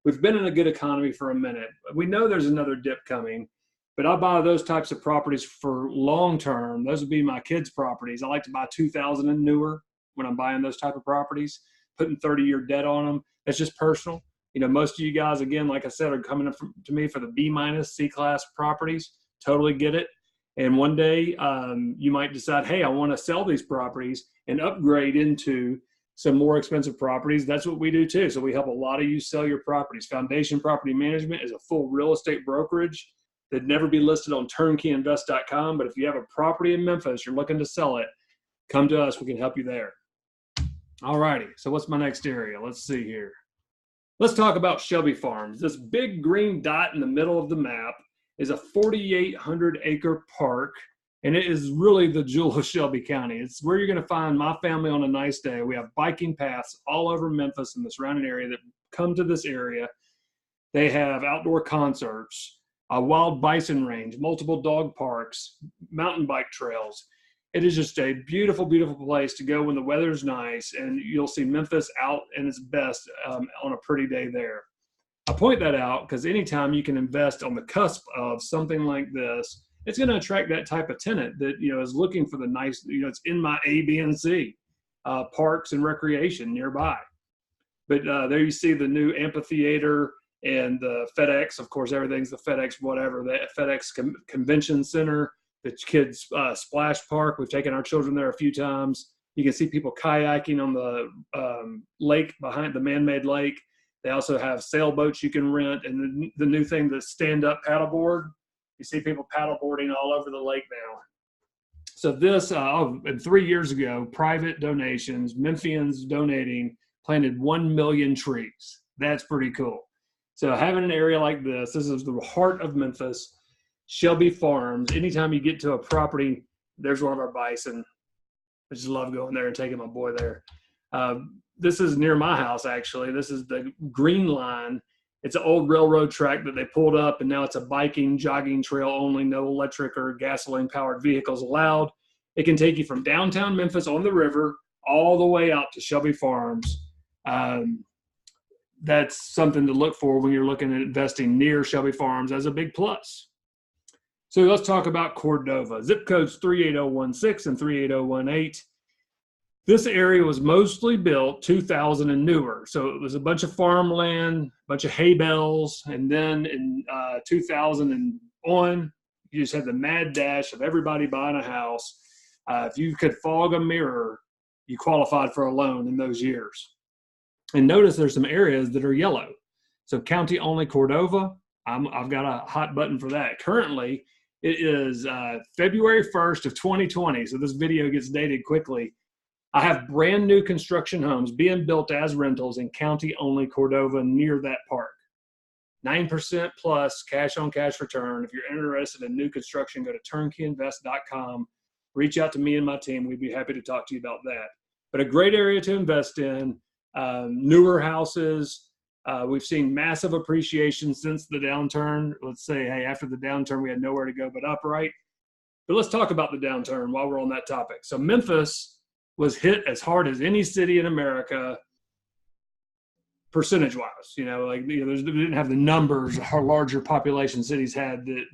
We've been in a good economy for a minute. We know there's another dip coming, but I buy those types of properties for long term. Those would be my kids' properties. I like to buy 2000 and newer when I'm buying those type of properties, putting 30-year debt on them. That's just personal. You know, most of you guys, again, like I said, are coming up to me for the B-, C-class properties. Totally get it. And one day you might decide, hey, I want to sell these properties and upgrade into some more expensive properties. That's what we do too. So we help a lot of you sell your properties. Foundation Property Management is a full real estate brokerage that'd never be listed on turnkeyinvest.com. But if you have a property in Memphis, you're looking to sell it, come to us. We can help you there. All righty. So what's my next area? Let's see here. Let's talk about Shelby Farms. This big green dot in the middle of the map is a 4,800 acre park, and it is really the jewel of Shelby County. It's where you're going to find my family on a nice day. We have biking paths all over Memphis and the surrounding area that come to this area. They have outdoor concerts, a wild bison range, multiple dog parks, mountain bike trails. It is just a beautiful, beautiful place to go when the weather's nice, and you'll see Memphis out in its best on a pretty day there. I point that out because anytime you can invest on the cusp of something like this, it's going to attract that type of tenant that, you know, is looking for the nice, you know, it's in my A, B, and C, parks and recreation nearby. But there you see the new amphitheater and the FedEx. Of course, everything's the FedEx, whatever, the FedEx Convention Center, the kids' splash park. We've taken our children there a few times. You can see people kayaking on the lake behind the man-made lake. They also have sailboats you can rent, and the new thing, the stand-up paddleboard. You see people paddleboarding all over the lake now. So this, and 3 years ago, private donations, Memphians donating, planted 1 million trees. That's pretty cool. So having an area like this is the heart of Memphis, Shelby Farms. Anytime you get to a property, there's one of our bison. I just love going there and taking my boy there. This is near my house, actually. This is the Green Line. It's an old railroad track that they pulled up, and now it's a biking, jogging trail only, no electric or gasoline-powered vehicles allowed. It can take you from downtown Memphis on the river all the way out to Shelby Farms. That's something to look for when you're looking at investing near Shelby Farms as a big plus. So let's talk about Cordova. Zip codes 38016 and 38018. This area was mostly built 2000 and newer. So it was a bunch of farmland, a bunch of hay bales, and then in 2000 and on, you just had the mad dash of everybody buying a house. If you could fog a mirror, you qualified for a loan in those years. And notice there's some areas that are yellow. So county only Cordova, I've got a hot button for that. Currently, it is February 1st of 2020. So this video gets dated quickly. I have brand new construction homes being built as rentals in county only Cordova near that park. 9% plus cash on cash return. If you're interested in new construction, go to turnkeyinvest.com. Reach out to me and my team. We'd be happy to talk to you about that. But a great area to invest in. Newer houses. We've seen massive appreciation since the downturn. Let's say, hey, after the downturn, we had nowhere to go but upright. But let's talk about the downturn while we're on that topic. So Memphis was hit as hard as any city in America, percentage-wise. They didn't have the numbers how larger population cities had, that,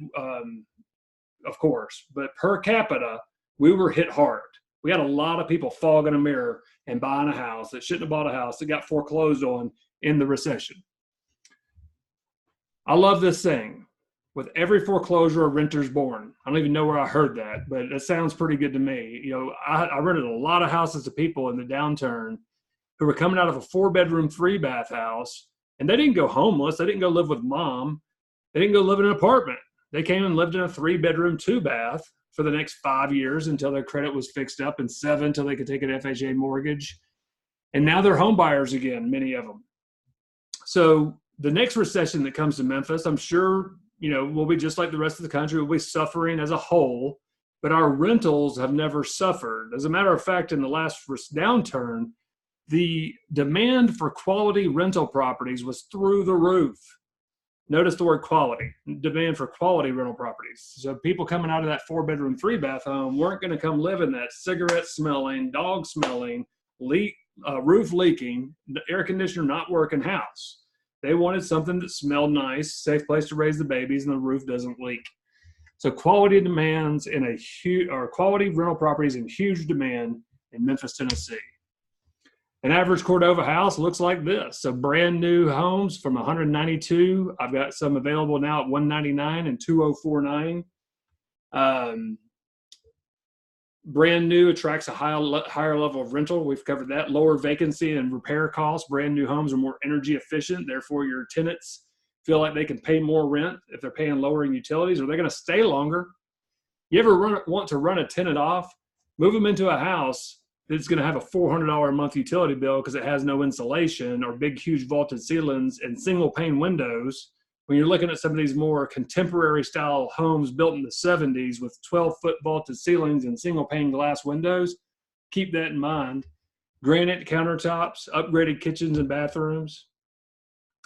of course. But per capita, we were hit hard. We had a lot of people fogging a mirror and buying a house that shouldn't have bought a house that got foreclosed on in the recession. I love this saying. With every foreclosure, a renter's born. I don't even know where I heard that, but it sounds pretty good to me. I rented a lot of houses to people in the downturn who were coming out of a 4-bedroom, 3-bath house, and they didn't go homeless. They didn't go live with mom. They didn't go live in an apartment. They came and lived in a 3-bedroom, 2-bath for the next 5 years until their credit was fixed up, and 7 until they could take an FHA mortgage. And now they're home buyers again, many of them. So the next recession that comes to Memphis, I'm sure, we'll be just like the rest of the country. We'll be suffering as a whole, but our rentals have never suffered. As a matter of fact, in the last downturn, the demand for quality rental properties was through the roof. Notice the word quality, demand for quality rental properties. So people coming out of that 4-bedroom, 3-bath home weren't going to come live in that cigarette smelling, dog smelling, roof leaking, the air conditioner not working house. They wanted something that smelled nice, safe place to raise the babies, and the roof doesn't leak. So quality demands quality rental properties in huge demand in Memphis, Tennessee. An average Cordova house looks like this. So brand new homes from 192. I've got some available now at 199 and 2049. Brand new attracts a higher level of rental. We've covered that. Lower vacancy and repair costs. Brand new homes are more energy efficient. Therefore, your tenants feel like they can pay more rent if they're paying lower in utilities, or they're going to stay longer. You ever want to run a tenant off? Move them into a house that's going to have a $400 a month utility bill because it has no insulation or big, huge vaulted ceilings and single pane windows. When you're looking at some of these more contemporary style homes built in the 70s with 12-foot vaulted ceilings and single pane glass windows, keep that in mind. Granite countertops, upgraded kitchens and bathrooms.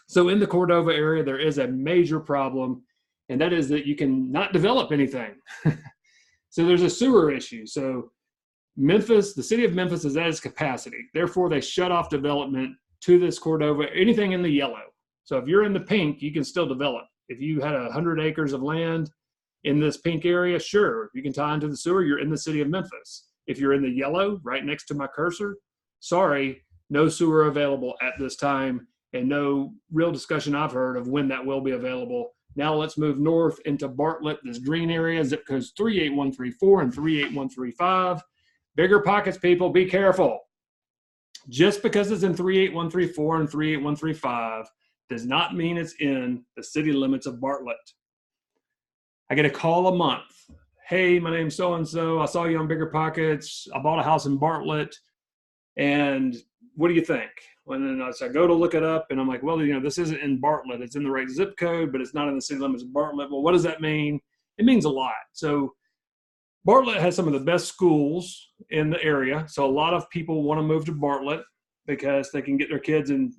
So in the Cordova area, there is a major problem, and that is that you can not develop anything. So there's a sewer issue. So Memphis, the city of Memphis is at its capacity. Therefore, they shut off development to this Cordova, anything in the yellow. So if you're in the pink, you can still develop. If you had 100 acres of land in this pink area, sure, you can tie into the sewer, you're in the city of Memphis. If you're in the yellow, right next to my cursor, sorry, no sewer available at this time, and no real discussion I've heard of when that will be available. Now let's move north into Bartlett, this green area, zip codes 38134 and 38135. Bigger pockets, people, be careful. Just because it's in 38134 and 38135 does not mean it's in the city limits of Bartlett. I get a call a month. Hey, my name's so-and-so. I saw you on Bigger Pockets. I bought a house in Bartlett. And what do you think? When I go to look it up, and I'm like, well, this isn't in Bartlett. It's in the right zip code, but it's not in the city limits of Bartlett. Well, what does that mean? It means a lot. So Bartlett has some of the best schools in the area. So a lot of people want to move to Bartlett because they can get their kids in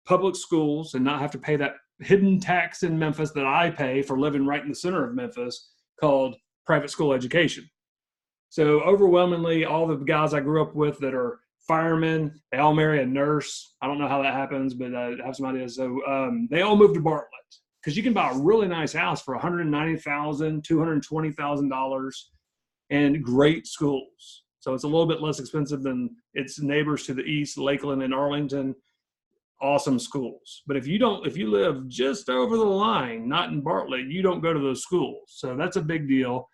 public schools and not have to pay that hidden tax in Memphis that I pay for living right in the center of Memphis called private school education. So overwhelmingly, all the guys I grew up with that are firemen, they all marry a nurse. I don't know how that happens, but I have some ideas. So they all moved to Bartlett because you can buy a really nice house for $190,000, $220,000 and great schools. So it's a little bit less expensive than its neighbors to the east, Lakeland and Arlington. Awesome schools. But if you live just over the line, not in Bartlett, you don't go to those schools. So that's a big deal.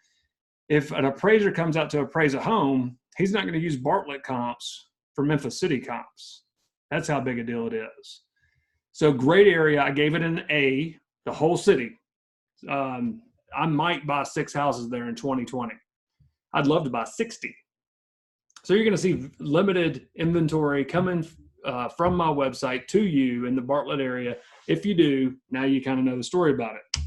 If an appraiser comes out to appraise a home, he's not going to use Bartlett comps for Memphis City comps. That's how big a deal it is. So great area. I gave it an A, the whole city. I might buy 6 houses there in 2020. I'd love to buy 60. So you're going to see limited inventory coming from my website to you in the Bartlett area. If you do, now you kind of know the story about it.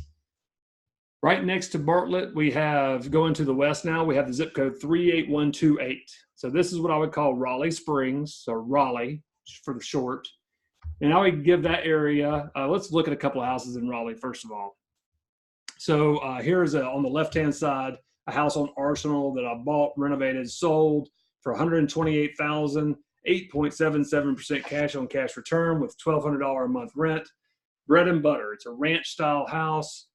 Right next to Bartlett, we have, going to the west now, we have the zip code 38128. So this is what I would call Raleigh Springs, or Raleigh for the short. And I would give that area, let's look at a couple of houses in Raleigh first of all. So here's on the left-hand side, a house on Arsenal that I bought, renovated, sold for $128,000, 8.77% cash on cash return with $1,200 a month rent. Bread and butter. It's a ranch style house.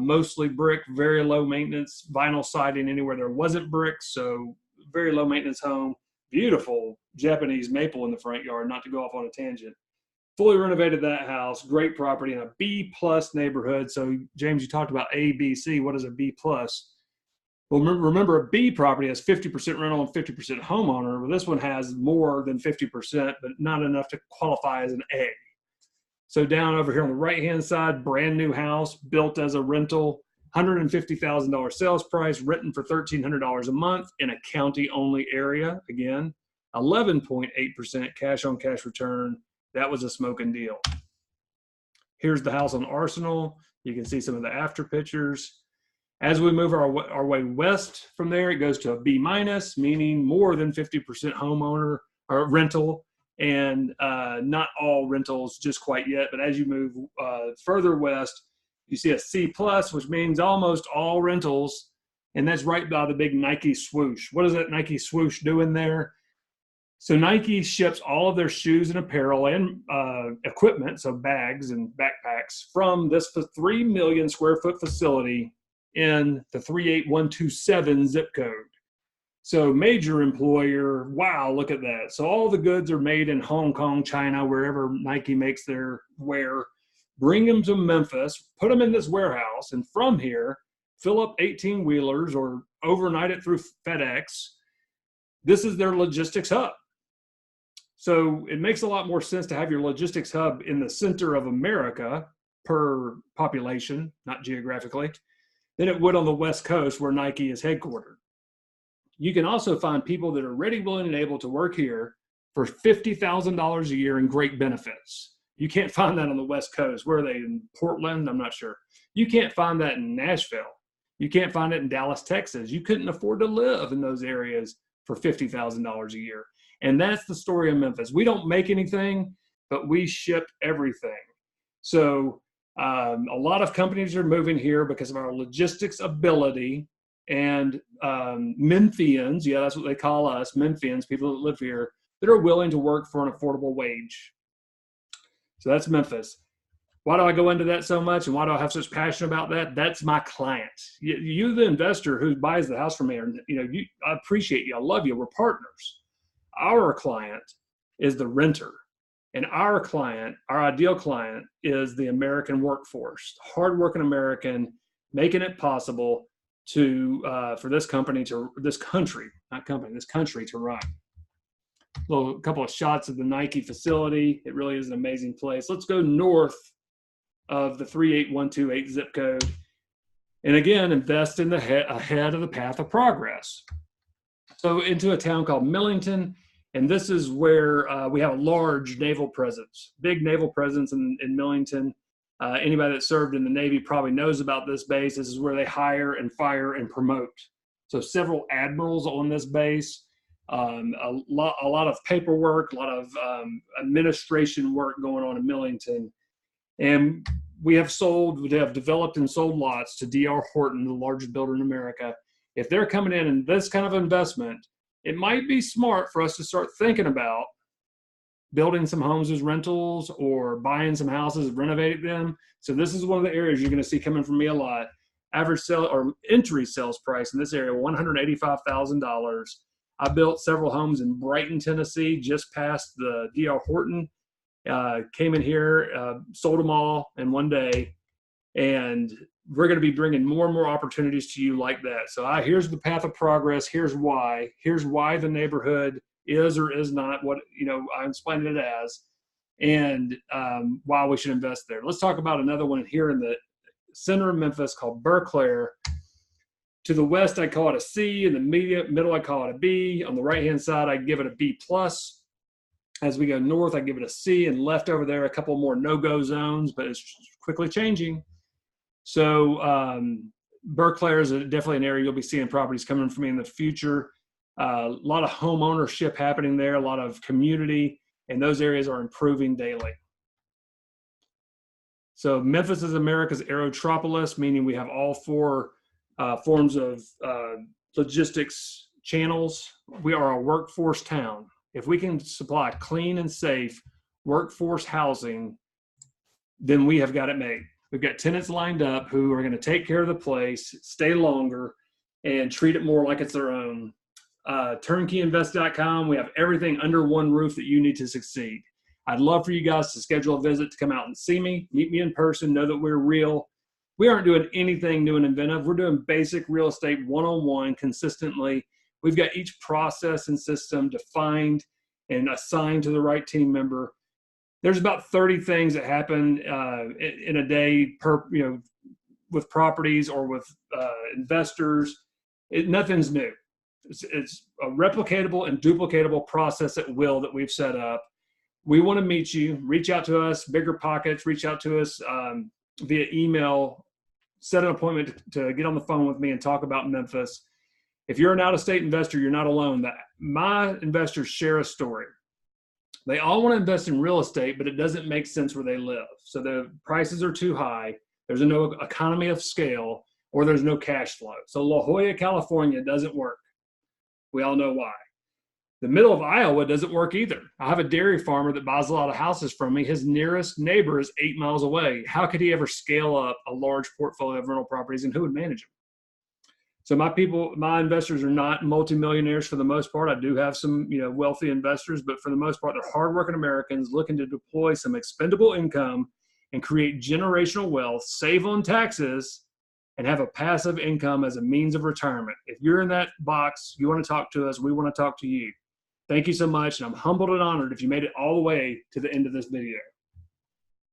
Mostly brick, very low maintenance, vinyl siding anywhere there wasn't brick, so very low maintenance home. Beautiful Japanese maple in the front yard, not to go off on a tangent. Fully renovated that house, great property in a B+ neighborhood. So James, you talked about A, B, C. What is a B+? Well, remember a B property has 50% rental and 50% homeowner. Well, this one has more than 50%, but not enough to qualify as an A. So down over here on the right-hand side, brand new house, built as a rental, $150,000 sales price, written for $1,300 a month in a county-only area. Again, 11.8% cash on cash return. That was a smoking deal. Here's the house on Arsenal. You can see some of the after pictures. As we move our way west from there, it goes to a B-, meaning more than 50% homeowner or rental. And not all rentals just quite yet, but as you move further west, you see a C+, which means almost all rentals, and that's right by the big Nike swoosh. What is that Nike swoosh doing there? So Nike ships all of their shoes and apparel and equipment, so bags and backpacks, from this 3 million square foot facility in the 38127 zip code. So major employer, wow, look at that. So all the goods are made in Hong Kong, China, wherever Nike makes their wear. Bring them to Memphis, put them in this warehouse, and from here, fill up 18-wheelers or overnight it through FedEx. This is their logistics hub. So it makes a lot more sense to have your logistics hub in the center of America per population, not geographically, than it would on the West Coast where Nike is headquartered. You can also find people that are ready, willing, and able to work here for $50,000 a year and great benefits. You can't find that on the West Coast. Where are they, in Portland? I'm not sure. You can't find that in Nashville. You can't find it in Dallas, Texas. You couldn't afford to live in those areas for $50,000 a year. And that's the story of Memphis. We don't make anything, but we ship everything. So a lot of companies are moving here because of our logistics ability. And Memphians, yeah, that's what they call us, Memphians, people that live here, that are willing to work for an affordable wage. So that's Memphis. Why do I go into that so much, and why do I have such passion about that? That's my client. You the investor who buys the house from me, I appreciate you. I love you. We're partners. Our client is the renter. And our client, our ideal client, is the American workforce, hardworking American, making it possible for this country to run. A couple of shots of the Nike facility. It really is an amazing place. Let's go north of the 38128 zip code. And again, invest in ahead of the path of progress. So into a town called Millington. And this is where we have a large naval presence, big naval presence in Millington. Anybody that served in the Navy probably knows about this base. This is where they hire and fire and promote. So several admirals on this base, a lot of paperwork, a lot of administration work going on in Millington. And we have developed and sold lots to D.R. Horton, the largest builder in America. If they're coming in this kind of investment, it might be smart for us to start thinking about building some homes as rentals or buying some houses, renovating them. So this is one of the areas you're going to see coming from me a lot. Average sale or entry sales price in this area, $185,000. I built several homes in Brighton, Tennessee, just past the D.R. Horton. Came in here, sold them all in one day. And we're going to be bringing more and more opportunities to you like that. So here's the path of progress. Here's why the neighborhood is or is not what, I explained it as, and why we should invest there. Let's talk about another one here in the center of Memphis called Berkeley. To the west, I call it a C. In the middle, I call it a B. On the right-hand side, I give it a B+. As we go north, I give it a C, and left over there, a couple more no-go zones, but it's quickly changing. So Berkeley is definitely an area you'll be seeing properties coming from me in the future. A lot of home ownership happening there, a lot of community, and those areas are improving daily. So Memphis is America's aerotropolis, meaning we have all four forms of logistics channels. We are a workforce town. If we can supply clean and safe workforce housing, then we have got it made. We've got tenants lined up who are going to take care of the place, stay longer, and treat it more like it's their own. Turnkeyinvest.com. We have everything under one roof that you need to succeed. I'd love for you guys to schedule a visit to come out and see me, meet me in person, know that we're real. We aren't doing anything new and inventive. We're doing basic real estate one-on-one consistently. We've got each process and system defined and assigned to the right team member. There's about 30 things that happen in a day with properties or with investors. Nothing's new. It's a replicatable and duplicatable process at will that we've set up. We want to meet you. Reach out to us, Bigger Pockets. Reach out to us via email. Set an appointment to get on the phone with me and talk about Memphis. If you're an out-of-state investor, you're not alone. My investors share a story. They all want to invest in real estate, but it doesn't make sense where they live. So the prices are too high. There's no economy of scale, or there's no cash flow. So La Jolla, California doesn't work. We all know why. The middle of Iowa doesn't work either. I have a dairy farmer that buys a lot of houses from me. His nearest neighbor is 8 miles away. How could he ever scale up a large portfolio of rental properties, and who would manage them? So my investors are not multimillionaires for the most part. I do have some, wealthy investors, but for the most part, they're hardworking Americans looking to deploy some expendable income and create generational wealth, save on taxes, and have a passive income as a means of retirement. If you're in that box, you want to talk to us, we want to talk to you. Thank you so much, and I'm humbled and honored if you made it all the way to the end of this video.